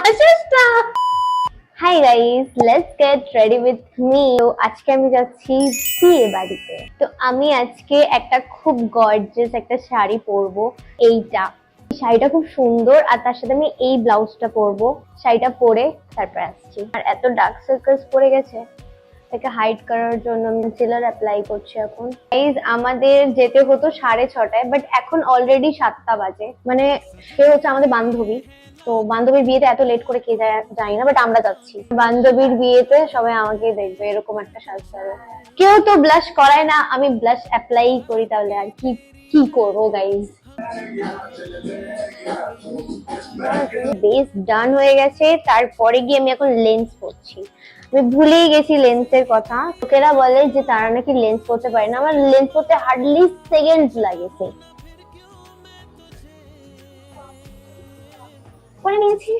হাসিস না। Hi guys, let's get ready with me. তো আজকে আমি যাচ্ছি বিয়ে বাড়িতে। তো আমি আজকে একটা খুব গর্জিয়াস একটা শাড়ি পরবো। এইটা শাড়িটা খুব সুন্দর, আর তার সাথে আমি এই ব্লাউজটা পরবো। শাড়িটা পরে তারপর আসছি। আর এত ডার্ক সার্কেলস পড়ে গেছে, এটাকে হাইড করার জন্য আমি কনসিলার অ্যাপ্লাই করছি এখন। গাইস, আমাদের যেতে হতো 6:30, বাট এখন অলরেডি 7টা বাজে। মানে সে হচ্ছে আমাদের বান্ধবী। তো বান্ধবীর বিয়েতে এত লেট করে কে যায় জানি না, বাট আমরা যাচ্ছি। বান্ধবীর বিয়েতে সবাই আমাকে দেখবে, এরকম একটা সাজতে হবে। কেউ তো ব্লাশ করায় না, আমি ব্লাশ অ্যাপ্লাই করি, তাহলে আর কি কি করবো গাইস। বেস ডান হয়ে গেছে, তারপরে গিয়ে আমি এখন লেন্স পরছি। আমি ভুলেই গেছি লেন্সের কথা। লোকেরা বলে যে তারা নাকি লেন্স পরতে পারে না, আমার লেন্স পরতে হার্ডলি সেকেন্ড লাগেছে। পরে নিয়েছি।